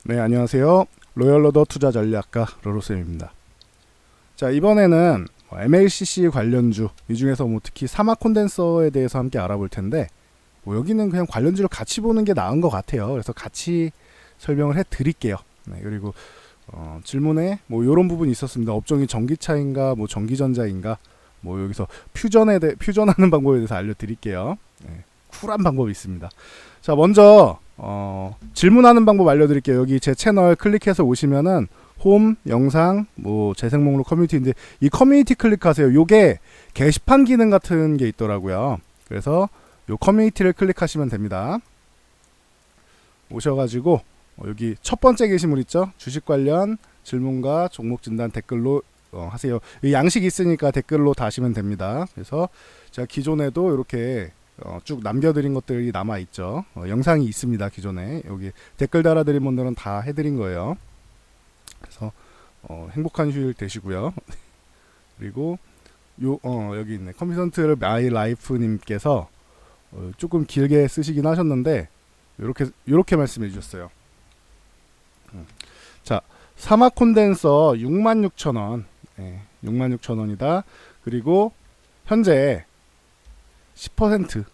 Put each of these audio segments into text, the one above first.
네, 안녕하세요. 로열러더 투자전략가 로로쌤입니다. 자, 이번에는 MLCC 관련주, 이 중에서 특히 사막 콘덴서에 대해서 함께 알아볼 텐데, 여기는 그냥 관련주를 같이 보는 게 나은 것 같아요. 그래서 같이 설명을 해 드릴게요. 네, 그리고 질문에 이런 부분이 있었습니다. 업종이 전기차인가, 전기전자인가, 여기서 퓨전하는 방법에 대해서 알려드릴게요. 네, 쿨한 방법이 있습니다. 자, 먼저 질문하는 방법 알려드릴게요. 여기 제 채널 클릭해서 오시면은 홈, 영상, 재생 목록 커뮤니티인데 이 커뮤니티 클릭하세요. 요게 게시판 기능 같은 게 있더라고요. 그래서 요 커뮤니티를 클릭하시면 됩니다. 오셔가지고 여기 첫 번째 게시물 있죠? 주식 관련 질문과 종목 진단 댓글로 하세요. 양식 있으니까 댓글로 다시면 됩니다. 그래서 제가 기존에도 이렇게 쭉 남겨드린 것들이 남아있죠. 영상이 있습니다. 기존에 여기 댓글 달아드린 분들은 다 해드린 거예요. 그래서 행복한 휴일 되시고요. 그리고 여기 있네. 컨비선트를 마이 라이프님께서 조금 길게 쓰시긴 하셨는데 요렇게 말씀해 주셨어요. 자, 사막 콘덴서 66,000원, 66,000원이다. 그리고 현재 10%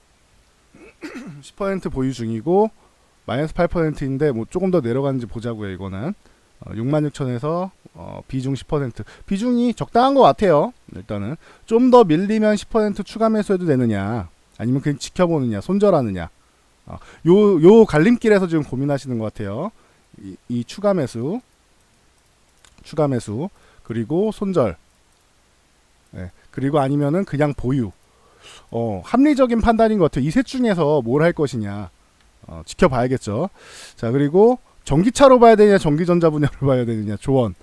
보유 중이고 마이너스 8%인데 조금 더 내려가는지 보자고요. 이거는 66,000에서 비중 10% 비중이 적당한 것 같아요. 일단은 좀 더 밀리면 10% 추가 매수해도 되느냐, 아니면 그냥 지켜보느냐, 손절하느냐, 요 갈림길에서 지금 고민하시는 것 같아요. 이 추가 매수 그리고 손절, 그리고 아니면은 그냥 보유. 합리적인 판단인 것 같아요. 이 셋 중에서 뭘 할 것이냐 지켜봐야겠죠. 자, 그리고 전기차로 봐야 되냐, 전기전자 분야로 봐야 되느냐, 조언.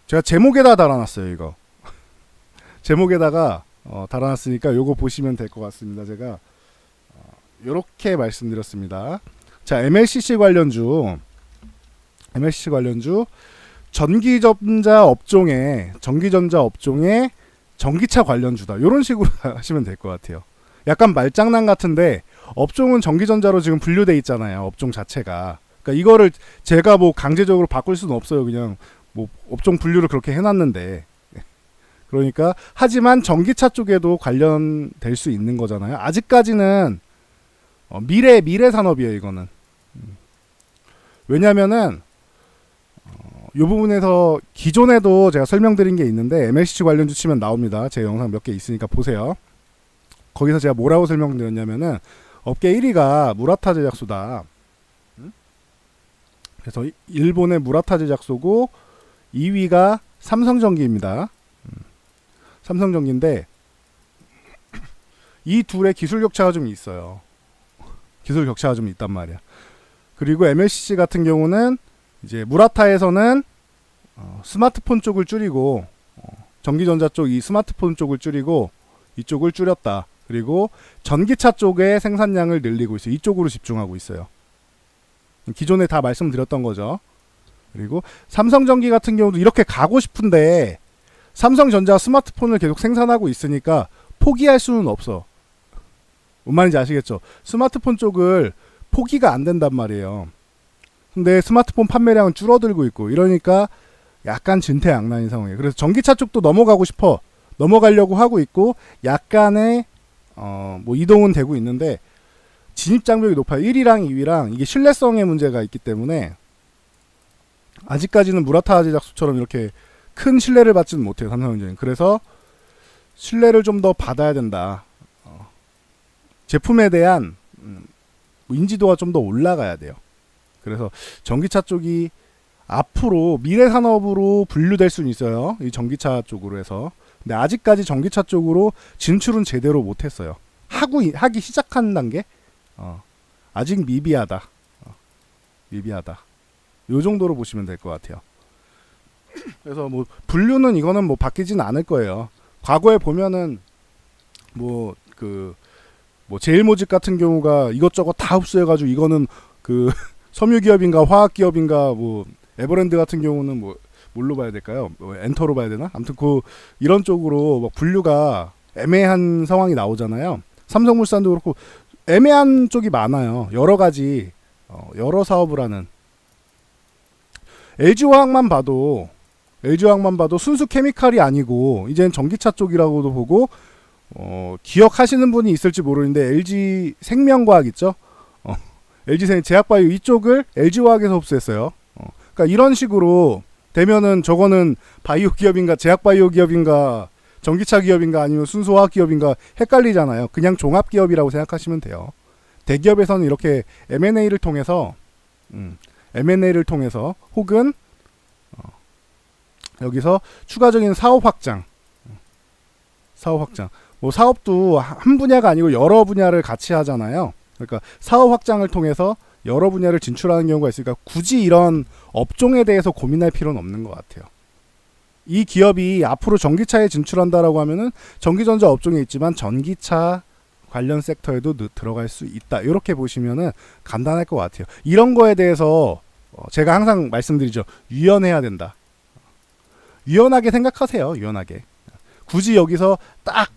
제가 제목에다 달아놨어요. 이거 제목에다가 달아놨으니까 요거 보시면 될 것 같습니다. 제가 요렇게 말씀드렸습니다. 자, MLCC 관련주 전기전자 업종의 전기차 관련주다. 이런 식으로 하시면 될 것 같아요. 약간 말장난 같은데 업종은 전기전자로 지금 분류돼 있잖아요. 업종 자체가. 그러니까 이거를 제가 강제적으로 바꿀 수는 없어요. 그냥 업종 분류를 그렇게 해놨는데. 그러니까 하지만 전기차 쪽에도 관련될 수 있는 거잖아요. 아직까지는 미래 산업이에요. 이거는. 왜냐면은 이 부분에서 기존에도 제가 설명드린 게 있는데 MLCC 관련주 치면 나옵니다. 제 영상 몇 개 있으니까 보세요. 거기서 제가 뭐라고 설명드렸냐면은 업계 1위가 무라타 제작소다. 그래서 일본의 무라타 제작소고 2위가 삼성전기입니다. 삼성전기인데 이 둘의 기술 격차가 좀 있어요. 기술 격차가 좀 있단 말이야. 그리고 MLCC 같은 경우는 이제 무라타에서는 스마트폰 쪽을 줄이고 전기전자 쪽 이 스마트폰 쪽을 줄이고 이쪽을 줄였다. 그리고 전기차 쪽의 생산량을 늘리고 있어요. 이쪽으로 집중하고 있어요. 기존에 다 말씀드렸던 거죠. 그리고 삼성전기 같은 경우도 이렇게 가고 싶은데 삼성전자가 스마트폰을 계속 생산하고 있으니까 포기할 수는 없어. 뭔 말인지 아시겠죠? 스마트폰 쪽을 포기가 안 된단 말이에요. 근데 스마트폰 판매량은 줄어들고 있고 이러니까 약간 진퇴양난인 상황이에요. 그래서 전기차 쪽도 넘어가려고 하고 있고 약간의 이동은 되고 있는데 진입 장벽이 높아요. 1위랑 2위랑 이게 신뢰성의 문제가 있기 때문에 아직까지는 무라타 제작소처럼 이렇게 큰 신뢰를 받지는 못해요. 삼성전자는. 그래서 신뢰를 좀 더 받아야 된다. 제품에 대한 인지도가 좀 더 올라가야 돼요. 그래서 전기차 쪽이 앞으로 미래 산업으로 분류될 수는 있어요. 이 전기차 쪽으로 해서. 근데 아직까지 전기차 쪽으로 진출은 제대로 못했어요. 하기 시작한 단계. 아직 미비하다. 요 정도로 보시면 될 것 같아요. 그래서 분류는 이거는 바뀌지는 않을 거예요. 과거에 보면은 제일모직 같은 경우가 이것저것 다 흡수해가지고 이거는 섬유기업인가 화학기업인가 에버랜드 같은 경우는 뭘로 봐야 될까요? 엔터로 봐야 되나? 아무튼 이런 쪽으로 분류가 애매한 상황이 나오잖아요. 삼성물산도 그렇고 애매한 쪽이 많아요. 여러 가지 여러 사업을 하는 LG화학만 봐도 순수 케미칼이 아니고 이제는 전기차 쪽이라고도 보고 기억하시는 분이 있을지 모르는데 LG 생명과학 있죠? LG 제약바이오 이쪽을 LG화학에서 흡수했어요. 그러니까 이런 식으로 되면은 저거는 바이오 기업인가 제약바이오 기업인가 전기차 기업인가 아니면 순수화학 기업인가 헷갈리잖아요. 그냥 종합 기업이라고 생각하시면 돼요. 대기업에서는 이렇게 M&A를 통해서 혹은 여기서 추가적인 사업 확장. 뭐 사업도 한 분야가 아니고 여러 분야를 같이 하잖아요. 그러니까 사업 확장을 통해서 여러 분야를 진출하는 경우가 있으니까 굳이 이런 업종에 대해서 고민할 필요는 없는 것 같아요. 이 기업이 앞으로 전기차에 진출한다라고 하면은 전기전자 업종에 있지만 전기차 관련 섹터에도 들어갈 수 있다. 이렇게 보시면은 간단할 것 같아요. 이런 거에 대해서 제가 항상 말씀드리죠. 유연해야 된다. 유연하게 생각하세요. 유연하게. 굳이 여기서 딱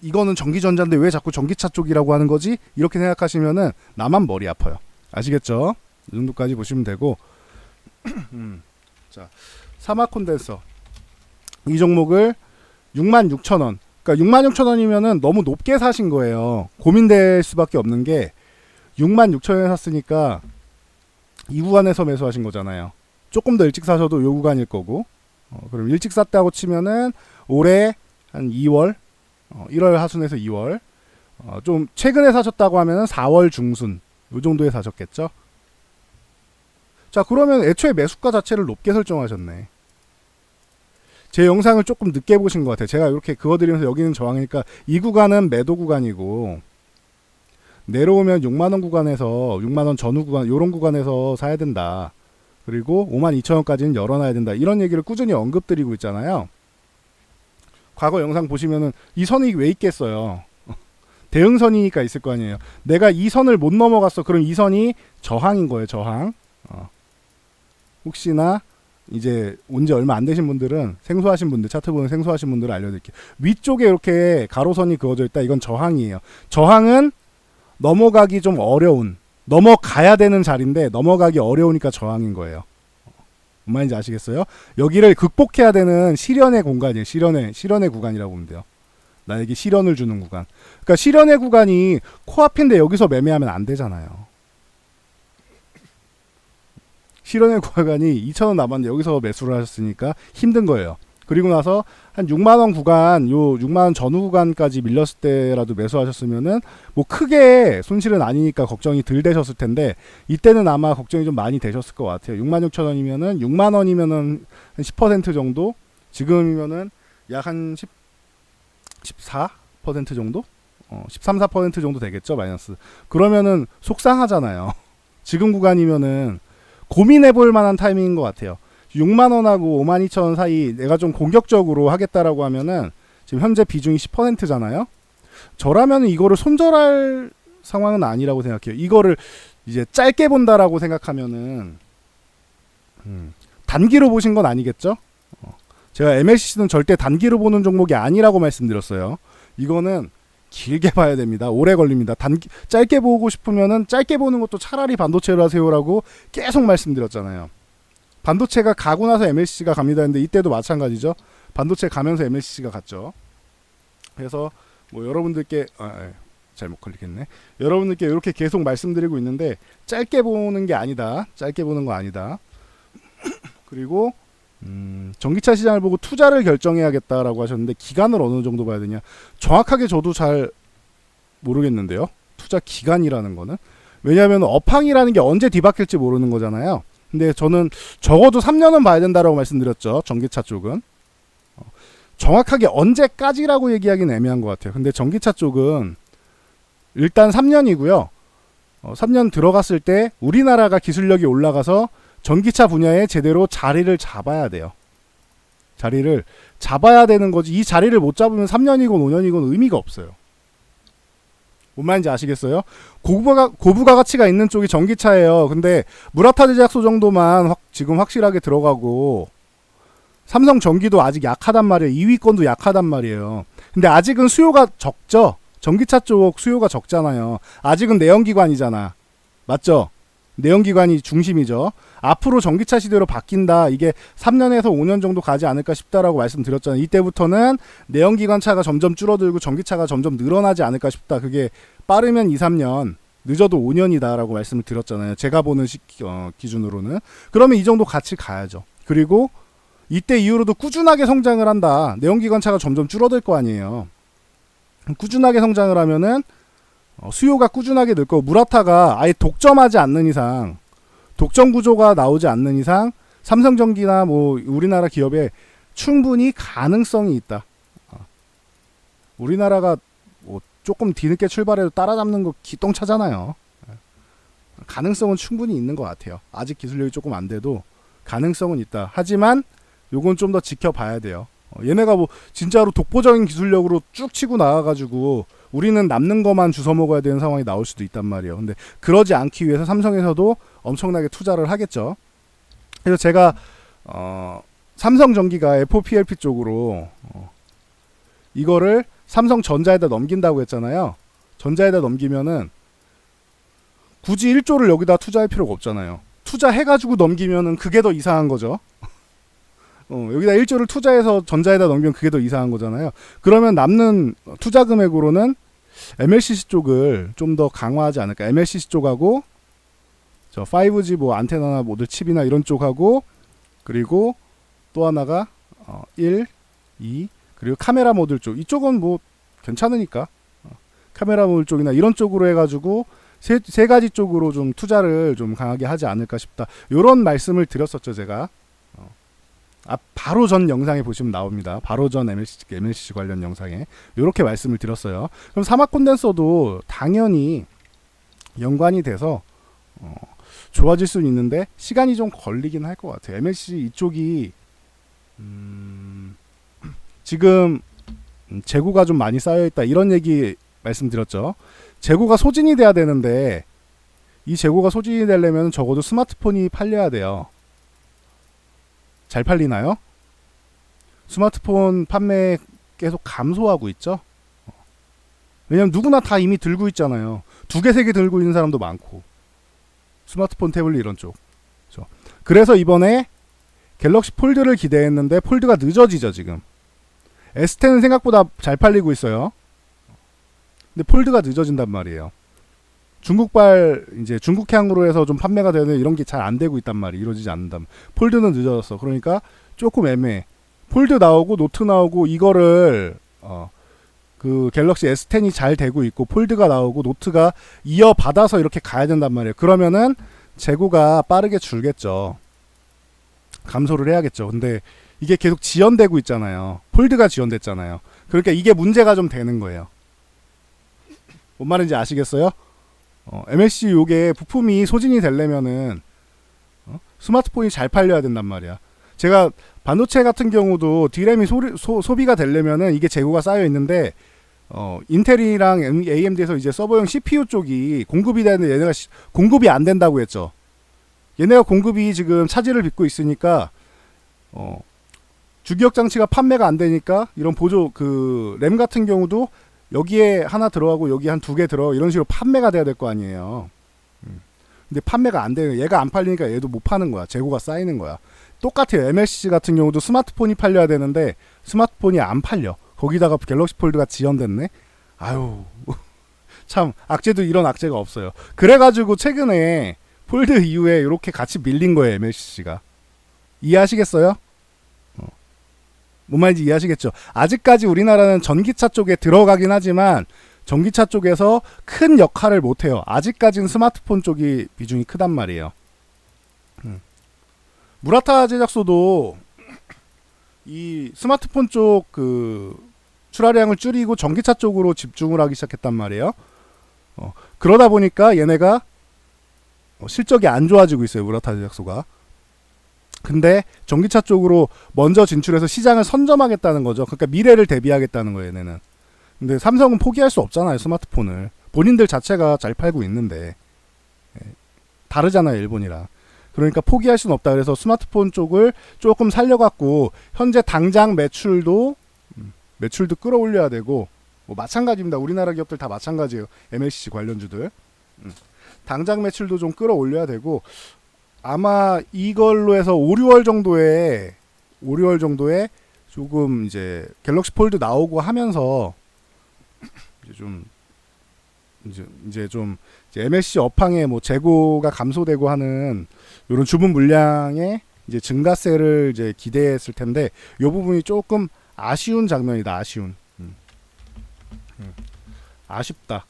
이거는 전기전자인데 왜 자꾸 전기차 쪽이라고 하는 거지? 이렇게 생각하시면은 나만 머리 아파요. 아시겠죠? 이 정도까지 보시면 되고 자, 사막 콘덴서 이 종목을 66,000원. 그러니까 66,000원이면은 너무 높게 사신 거예요. 고민될 수밖에 없는 게 66,000원에 샀으니까 이 구간에서 매수하신 거잖아요. 조금 더 일찍 사셔도 이 구간일 거고. 그럼 일찍 샀다고 치면은 올해 한 2월, 1월 하순에서 2월, 좀 최근에 사셨다고 하면은 4월 중순 요 정도에 사셨겠죠. 자, 그러면 애초에 매수가 자체를 높게 설정하셨네. 제 영상을 조금 늦게 보신 것 같아요. 제가 이렇게 그어드리면서 여기는 저항이니까 이 구간은 매도 구간이고 내려오면 6만원 구간에서 6만원 전후 구간 요런 구간에서 사야 된다. 그리고 52,000원까지는 열어놔야 된다. 이런 얘기를 꾸준히 언급드리고 있잖아요. 과거 영상 보시면은 이 선이 왜 있겠어요. 대응선이니까 있을 거 아니에요. 내가 이 선을 못 넘어갔어. 그럼 이 선이 저항인 거예요. 저항. 혹시나 이제 온 지 얼마 안 되신 분들은 생소하신 분들 차트 보는 생소하신 분들을 알려드릴게요. 위쪽에 이렇게 가로선이 그어져 있다. 이건 저항이에요. 저항은 넘어가기 좀 어려운 넘어가야 되는 자리인데 넘어가기 어려우니까 저항인 거예요. 뭔 말인지 아시겠어요? 여기를 극복해야 되는 시련의 공간이에요. 시련의 구간이라고 보면 돼요. 나에게 시련을 주는 구간. 그러니까 시련의 구간이 코앞인데 여기서 매매하면 안 되잖아요. 시련의 구간이 2,000원 남았는데 여기서 매수를 하셨으니까 힘든 거예요. 그리고 나서 한 6만원 구간, 요 6만원 전후 구간까지 밀렸을 때라도 매수하셨으면은 뭐 크게 손실은 아니니까 걱정이 덜 되셨을 텐데 이때는 아마 걱정이 좀 많이 되셨을 것 같아요. 66,000원이면은 6만원이면은 한 10% 정도, 지금이면은 약 한 14% 정도? 13, 14% 정도 되겠죠, 마이너스. 그러면은 속상하잖아요. 지금 구간이면은 고민해볼 만한 타이밍인 것 같아요. 6만원하고 52,000원 사이 내가 좀 공격적으로 하겠다라고 하면은 지금 현재 비중이 10%잖아요. 저라면 이거를 손절할 상황은 아니라고 생각해요. 이거를 이제 짧게 본다라고 생각하면은 단기로 보신 건 아니겠죠? 제가 MLCC는 절대 단기로 보는 종목이 아니라고 말씀드렸어요. 이거는 길게 봐야 됩니다. 오래 걸립니다. 짧게 보고 싶으면은 짧게 보는 것도 차라리 반도체로 하세요라고 계속 말씀드렸잖아요. 반도체가 가고 나서 MLCC가 갑니다 했는데 이때도 마찬가지죠. 반도체 가면서 MLCC가 갔죠. 그래서 뭐 여러분들께 잘못 클릭했네. 여러분들께 이렇게 계속 말씀드리고 있는데 짧게 보는 게 아니다. 짧게 보는 거 아니다. 그리고 전기차 시장을 보고 투자를 결정해야겠다라고 하셨는데 기간을 어느 정도 봐야 되냐. 정확하게 저도 잘 모르겠는데요. 투자 기간이라는 거는. 왜냐하면 업황이라는 게 언제 뒤바뀔지 모르는 거잖아요. 근데 저는 적어도 3년은 봐야 된다라고 말씀드렸죠. 전기차 쪽은. 정확하게 언제까지라고 얘기하기는 애매한 것 같아요. 근데 전기차 쪽은 일단 3년이고요. 3년 들어갔을 때 우리나라가 기술력이 올라가서 전기차 분야에 제대로 자리를 잡아야 돼요. 자리를 잡아야 되는 거지. 이 자리를 못 잡으면 3년이건 5년이건 의미가 없어요. 뭔 말인지 아시겠어요? 고부가 가치가 있는 쪽이 전기차예요. 근데 무라타 제약소 정도만 지금 확실하게 들어가고 삼성 전기도 아직 약하단 말이에요. 2위권도 약하단 말이에요. 근데 아직은 수요가 적죠. 전기차 쪽 수요가 적잖아요. 아직은 내연기관이잖아. 맞죠? 내연기관이 중심이죠. 앞으로 전기차 시대로 바뀐다. 이게 3년에서 5년 정도 가지 않을까 싶다라고 말씀드렸잖아요. 이때부터는 내연기관차가 점점 줄어들고 전기차가 점점 늘어나지 않을까 싶다. 그게 빠르면 2, 3년, 늦어도 5년이다라고 말씀을 드렸잖아요. 제가 보는 기준으로는. 그러면 이 정도 같이 가야죠. 그리고 이때 이후로도 꾸준하게 성장을 한다. 내연기관차가 점점 줄어들 거 아니에요. 꾸준하게 성장을 하면은 수요가 꾸준하게 늘 거고, 무라타가 아예 독점하지 않는 이상, 독점 구조가 나오지 않는 이상 삼성전기나 뭐 우리나라 기업에 충분히 가능성이 있다. 우리나라가 뭐 조금 뒤늦게 출발해도 따라잡는 거 기똥차잖아요. 가능성은 충분히 있는 것 같아요. 아직 기술력이 조금 안 돼도 가능성은 있다. 하지만 요건 좀 더 지켜봐야 돼요. 얘네가 뭐 진짜로 독보적인 기술력으로 쭉 치고 나가가지고 우리는 남는 것만 주워 먹어야 되는 상황이 나올 수도 있단 말이에요. 근데 그러지 않기 위해서 삼성에서도 엄청나게 투자를 하겠죠. 그래서 제가 삼성전기가 FOPLP 쪽으로 이거를 삼성전자에다 넘긴다고 했잖아요. 전자에다 넘기면은 굳이 1조를 여기다 투자할 필요가 없잖아요. 투자해가지고 넘기면은 그게 더 이상한 거죠. 여기다 1조를 투자해서 전자에다 넘기면 그게 더 이상한 거잖아요. 그러면 남는 투자 금액으로는 MLCC 쪽을 좀 더 강화하지 않을까. MLCC 쪽하고 저 5G 뭐 안테나나 모듈 칩이나 이런 쪽하고, 그리고 또 하나가 1, 2, 그리고 카메라 모듈 쪽. 이쪽은 뭐 괜찮으니까 카메라 모듈 쪽이나 이런 쪽으로 해가지고 세 가지 쪽으로 좀 투자를 좀 강하게 하지 않을까 싶다. 요런 말씀을 드렸었죠, 제가. 바로 전 영상에 보시면 나옵니다. 바로 전 MLCC 관련 영상에 이렇게 말씀을 드렸어요. 그럼 사막 콘덴서도 당연히 연관이 돼서 좋아질 수는 있는데 시간이 좀 걸리긴 할 것 같아요. MLCC 이쪽이 지금 재고가 좀 많이 쌓여있다 이런 얘기 말씀드렸죠. 재고가 소진이 돼야 되는데 이 재고가 소진이 되려면 적어도 스마트폰이 팔려야 돼요. 잘 팔리나요? 스마트폰 판매 계속 감소하고 있죠. 왜냐면 누구나 다 이미 들고 있잖아요. 2개, 3개 들고 있는 사람도 많고, 스마트폰, 태블릿 이런 쪽. 그래서 이번에 갤럭시 폴드를 기대했는데 폴드가 늦어지죠. 지금 S10은 생각보다 잘 팔리고 있어요. 근데 폴드가 늦어진단 말이에요. 중국발 이제 중국향으로 해서 좀 판매가 되는 이런 게 잘 안 되고 있단 말이 이루어지지 않는다. 폴드는 늦어졌어. 그러니까 조금 애매해. 폴드 나오고 노트 나오고 이거를 그 갤럭시 S10이 잘 되고 있고 폴드가 나오고 노트가 이어받아서 이렇게 가야 된단 말이에요. 그러면은 재고가 빠르게 줄겠죠. 감소를 해야겠죠. 근데 이게 계속 지연되고 있잖아요. 폴드가 지연됐잖아요. 그러니까 이게 문제가 좀 되는 거예요. 뭔 말인지 아시겠어요? MLC 요게 부품이 소진이 되려면은 스마트폰이 잘 팔려야 된단 말이야. 제가 반도체 같은 경우도 D램이 소비가 되려면은 이게 재고가 쌓여 있는데 인텔이랑 AMD에서 이제 서버용 CPU 쪽이 공급이 되는데 얘네가 공급이 안 된다고 했죠. 얘네가 공급이 지금 차질을 빚고 있으니까 주기억 장치가 판매가 안 되니까 이런 보조 그 램 같은 경우도 여기에 하나 들어가고 여기 한 2개 들어 이런 식으로 판매가 돼야 될 거 아니에요. 근데 판매가 안 되는, 얘가 안 팔리니까 얘도 못 파는 거야. 재고가 쌓이는 거야. 똑같아요. MLCC 같은 경우도 스마트폰이 팔려야 되는데 스마트폰이 안 팔려. 거기다가 갤럭시 폴드가 지연됐네. 아유 참 악재도 이런 악재가 없어요. 그래가지고 최근에 폴드 이후에 이렇게 같이 밀린 거예요. MLCC가. 이해하시겠어요? 뭔 말인지 이해하시겠죠? 아직까지 우리나라는 전기차 쪽에 들어가긴 하지만 전기차 쪽에서 큰 역할을 못해요. 아직까지는 스마트폰 쪽이 비중이 크단 말이에요. 무라타 제작소도 이 스마트폰 쪽 그 출하량을 줄이고 전기차 쪽으로 집중을 하기 시작했단 말이에요. 그러다 보니까 얘네가 실적이 안 좋아지고 있어요. 무라타 제작소가. 근데 전기차 쪽으로 먼저 진출해서 시장을 선점하겠다는 거죠. 그러니까 미래를 대비하겠다는 거예요, 얘네는. 근데 삼성은 포기할 수 없잖아요, 스마트폰을. 본인들 자체가 잘 팔고 있는데. 다르잖아요, 일본이랑. 그러니까 포기할 수는 없다. 그래서 스마트폰 쪽을 조금 살려갖고 현재 당장 매출도 끌어올려야 되고, 뭐 마찬가지입니다. 우리나라 기업들 다 마찬가지예요. MLCC 관련주들. 당장 매출도 좀 끌어올려야 되고, 아마 이걸로 해서 5, 6월 정도에 조금 이제 갤럭시 폴드 나오고 하면서 이제 좀 MSC 업황의 뭐 재고가 감소되고 하는 이런 주문 물량의 이제 증가세를 이제 기대했을 텐데, 이 부분이 조금 아쉬운 장면이다. 아쉽다.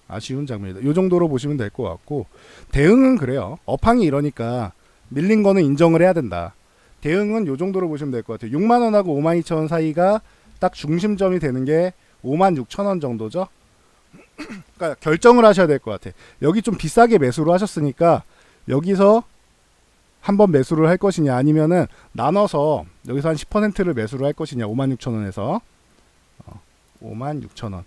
아쉬운 장면이다. 이 정도로 보시면 될 것 같고, 대응은 그래요. 업황이 이러니까 밀린 거는 인정을 해야 된다. 대응은 이 정도로 보시면 될 것 같아요. 6만 원하고 5만 2천 원 사이가 딱 중심점이 되는 게 5만 6천 원 정도죠. 그러니까 결정을 하셔야 될 것 같아. 여기 좀 비싸게 매수를 하셨으니까 여기서 한번 매수를 할 것이냐, 아니면은 나눠서 여기서 한 10%를 매수를 할 것이냐, 5만 6천 원에서 5만 6천 원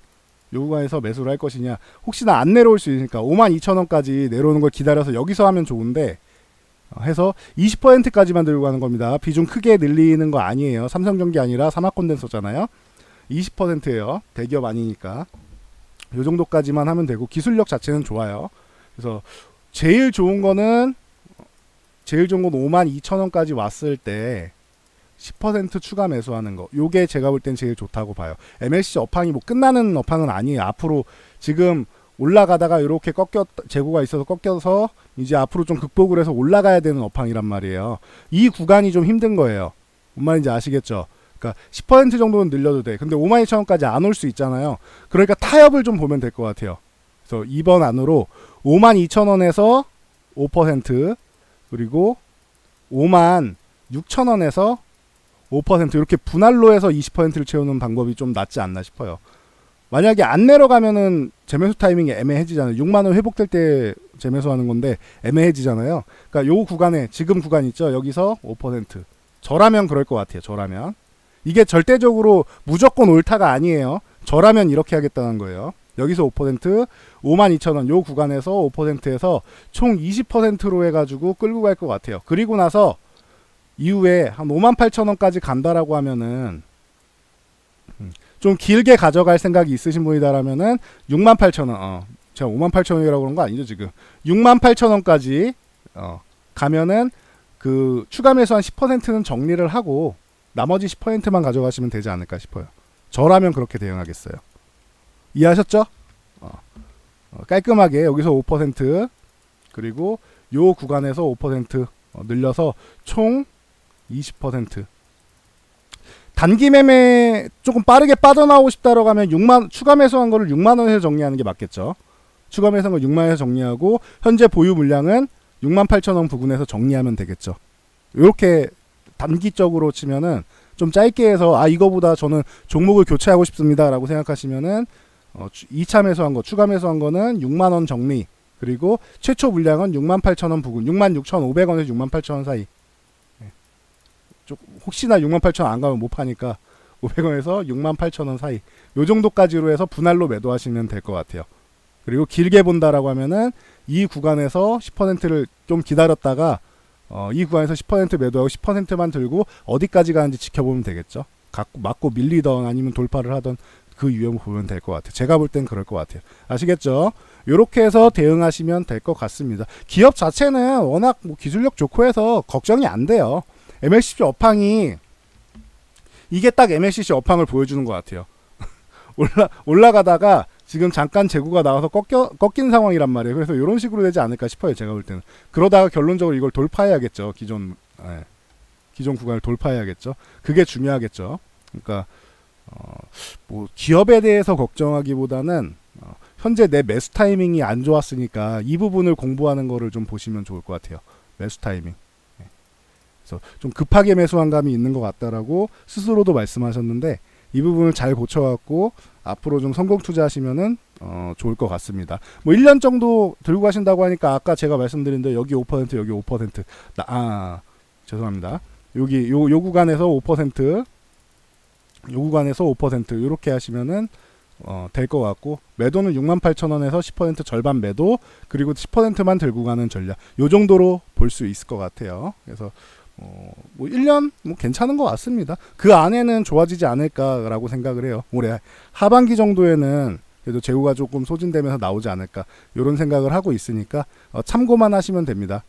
요 구간에서 매수를 할 것이냐. 혹시나 안 내려올 수 있으니까 5만 2천 원까지 내려오는 걸 기다려서 여기서 하면 좋은데, 해서 20%까지만 들고 가는 겁니다. 비중 크게 늘리는 거 아니에요. 삼성전기 아니라 산화콘덴서잖아요. 20%예요. 대기업 아니니까. 요 정도까지만 하면 되고, 기술력 자체는 좋아요. 그래서 제일 좋은 거는 5만 2천 원까지 왔을 때 10% 추가 매수하는 거. 요게 제가 볼 땐 제일 좋다고 봐요. MLC 업황이 뭐 끝나는 업황은 아니에요. 앞으로 지금 올라가다가 이렇게 재고가 있어서 꺾여서 이제 앞으로 좀 극복을 해서 올라가야 되는 업황이란 말이에요. 이 구간이 좀 힘든 거예요. 뭔 말인지 아시겠죠? 그러니까 10% 정도는 늘려도 돼. 근데 5만 2천 원까지 안 올 수 있잖아요. 그러니까 타협을 좀 보면 될 것 같아요. 그래서 이번 안으로 5만 2천 원에서 5%, 그리고 5만 6천 원에서 5% 이렇게 분할로 해서 20%를 채우는 방법이 좀 낫지 않나 싶어요. 만약에 안 내려가면은 재매수 타이밍이 애매해지잖아요. 6만 원 회복될 때 재매수하는 건데 애매해지잖아요. 그러니까 요 구간에, 지금 구간 있죠. 여기서 5%. 저라면 그럴 것 같아요. 저라면. 이게 절대적으로 무조건 옳다가 아니에요. 저라면 이렇게 하겠다는 거예요. 여기서 5%, 5만 2천 원 요 구간에서 5%에서 총 20%로 해가지고 끌고 갈 것 같아요. 그리고 나서 이후에 한 5만 8천 원까지 간다라고 하면은, 좀 길게 가져갈 생각이 있으신 분이다라면은 6만 8천 원, 제가 5만 8천 원이라고 그런 거 아니죠 지금. 6만 8천 원까지 가면은 그 추가 매수 한 10%는 정리를 하고 나머지 10%만 가져가시면 되지 않을까 싶어요. 저라면 그렇게 대응하겠어요. 이해하셨죠? 깔끔하게 여기서 5%, 그리고 요 구간에서 5% 늘려서 총 20%. 단기 매매 조금 빠르게 빠져나오고 싶다라고 하면 추가 매수한 거를 6만 원에서 정리하는 게 맞겠죠. 추가 매수한 거 6만 원에서 정리하고 현재 보유 물량은 6만 8천 원 부근에서 정리하면 되겠죠. 이렇게 단기적으로 치면은 좀 짧게 해서 이거보다 저는 종목을 교체하고 싶습니다라고 생각하시면은 2차 매수한 거, 추가 매수한 거는 6만 원 정리, 그리고 최초 물량은 6만 8천 원 부근, 6만 6,500원에서 6만 8천 원 사이. 혹시나 6만 8천 원 안 가면 못 파니까 500원에서 6만 8천 원 사이. 요 정도까지로 해서 분할로 매도하시면 될 것 같아요. 그리고 길게 본다라고 하면은 이 구간에서 10%를 좀 기다렸다가 이 구간에서 10% 매도하고 10%만 들고 어디까지 가는지 지켜보면 되겠죠. 맞고 밀리던 아니면 돌파를 하던 그 유형을 보면 될 것 같아요. 제가 볼 땐 그럴 것 같아요. 아시겠죠? 요렇게 해서 대응하시면 될 것 같습니다. 기업 자체는 워낙 뭐 기술력 좋고 해서 걱정이 안 돼요. MLCC 업황이 이게 딱 MLCC 업황을 보여주는 것 같아요. 올라가다가 지금 잠깐 재고가 나와서 꺾인 상황이란 말이에요. 그래서 이런 식으로 되지 않을까 싶어요. 제가 볼 때는. 그러다가 결론적으로 이걸 돌파해야겠죠. 기존 구간을 돌파해야겠죠. 그게 중요하겠죠. 그러니까 뭐 기업에 대해서 걱정하기보다는 현재 내 매수 타이밍이 안 좋았으니까 이 부분을 공부하는 거를 좀 보시면 좋을 것 같아요. 매수 타이밍. 그래서 좀 급하게 매수한 감이 있는 것 같다라고 스스로도 말씀하셨는데, 이 부분을 잘 고쳐갖고 앞으로 좀 성공 투자하시면은 좋을 것 같습니다. 뭐 1년 정도 들고 가신다고 하니까 아까 제가 말씀드린 대로 여기 5% 여기 5% 죄송합니다. 여기 요 구간에서 5% 요 구간에서 5% 이렇게 하시면은 될 것 같고, 매도는 68,000원에서 10% 절반 매도, 그리고 10%만 들고 가는 전략, 요 정도로 볼 수 있을 것 같아요. 그래서 뭐 1년 뭐 괜찮은 것 같습니다. 그 안에는 좋아지지 않을까라고 생각을 해요. 올해 하반기 정도에는 그래도 재고가 조금 소진되면서 나오지 않을까 이런 생각을 하고 있으니까 참고만 하시면 됩니다.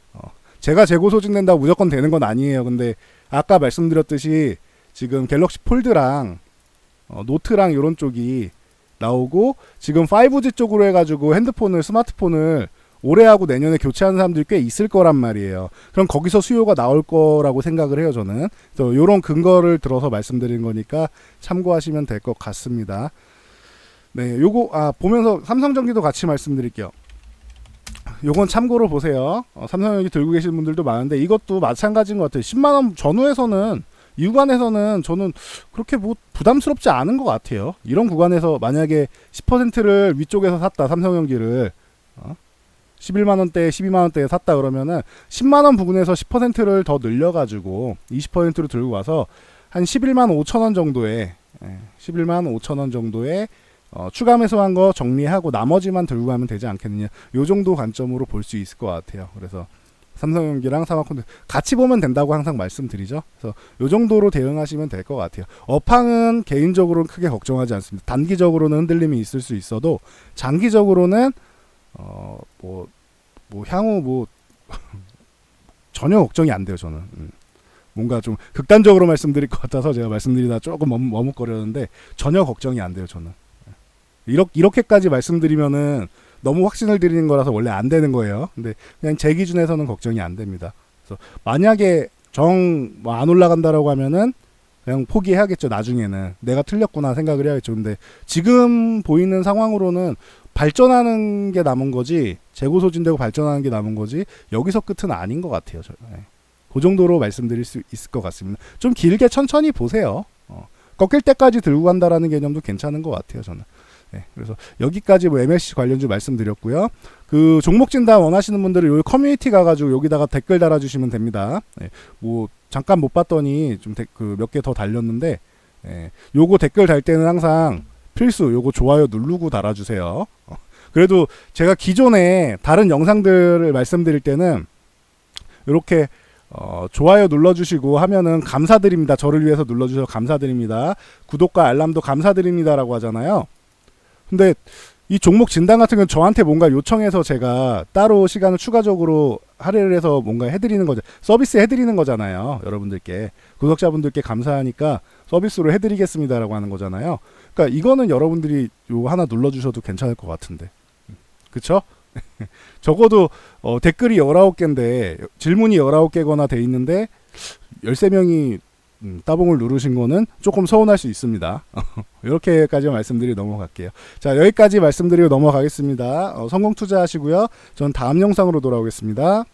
제가 재고 소진된다고 무조건 되는 건 아니에요. 근데 아까 말씀드렸듯이 지금 갤럭시 폴드랑 노트랑 이런 쪽이 나오고 지금 5G 쪽으로 해가지고 스마트폰을 올해하고 내년에 교체하는 사람들이 꽤 있을 거란 말이에요. 그럼 거기서 수요가 나올 거라고 생각을 해요, 저는. 그래서 이런 근거를 들어서 말씀드린 거니까 참고하시면 될 것 같습니다. 네, 요거 보면서 삼성전기도 같이 말씀드릴게요. 요건 참고로 보세요. 삼성전기 들고 계신 분들도 많은데 이것도 마찬가지인 것 같아요. 10만 원 전후에서는 이 구간에서는 저는 그렇게 뭐 부담스럽지 않은 것 같아요. 이런 구간에서 만약에 10%를 위쪽에서 샀다, 삼성전기를 11만원대에 12만원대에 샀다 그러면은 10만원 부근에서 10%를 더 늘려가지고 20%로 들고 와서 한 11만 5천원 정도에 11만 5천원 정도에 추가 매수한 거 정리하고 나머지만 들고 가면 되지 않겠느냐, 요 정도 관점으로 볼 수 있을 것 같아요. 그래서 삼성전기랑 사마콘 같이 보면 된다고 항상 말씀드리죠. 그래서 요 정도로 대응하시면 될 것 같아요. 업황은 개인적으로는 크게 걱정하지 않습니다. 단기적으로는 흔들림이 있을 수 있어도 장기적으로는 향후 전혀 걱정이 안 돼요, 저는. 뭔가 좀 극단적으로 말씀드릴 것 같아서 제가 말씀드리다 조금 머뭇거렸는데 전혀 걱정이 안 돼요, 저는. 이렇게까지 말씀드리면은 너무 확신을 드리는 거라서 원래 안 되는 거예요. 근데 그냥 제 기준에서는 걱정이 안 됩니다. 그래서 만약에 안 올라간다라고 하면은 그냥 포기해야겠죠. 나중에는 내가 틀렸구나 생각을 해야겠죠. 근데 지금 보이는 상황으로는 발전하는 게 남은 거지, 재고 소진되고 발전하는 게 남은 거지, 여기서 끝은 아닌 것 같아요. 그 정도로 말씀드릴 수 있을 것 같습니다. 좀 길게 천천히 보세요. 꺾일 때까지 들고 간다라는 개념도 괜찮은 것 같아요, 저는. 그래서 여기까지 MLC 관련주 말씀드렸고요. 그 종목 진단 원하시는 분들은 여기 커뮤니티 가가지고 여기다가 댓글 달아주시면 됩니다. 잠깐 못 봤더니 좀 몇 개 더 달렸는데, 요거 댓글 달 때는 항상 필수 요거 좋아요 누르고 달아주세요. 그래도 제가 기존에 다른 영상들을 말씀드릴 때는 이렇게 좋아요 눌러주시고 하면은 감사드립니다. 저를 위해서 눌러주셔서 감사드립니다. 구독과 알람도 감사드립니다라고 하잖아요. 근데 이 종목 진단 같은 건 저한테 뭔가 요청해서 제가 따로 시간을 추가적으로 할애를 해서 뭔가 해드리는 거죠. 서비스 해드리는 거잖아요. 여러분들께, 구독자분들께 감사하니까 서비스로 해드리겠습니다라고 하는 거잖아요. 그러니까 이거는 여러분들이 요 하나 눌러주셔도 괜찮을 것 같은데, 그쵸? 적어도 댓글이 19개인데 질문이 19개거나 돼 있는데 13명이 따봉을 누르신 거는 조금 서운할 수 있습니다. 이렇게까지 말씀드리고 넘어갈게요. 자, 여기까지 말씀드리고 넘어가겠습니다. 성공 투자하시고요. 전 다음 영상으로 돌아오겠습니다.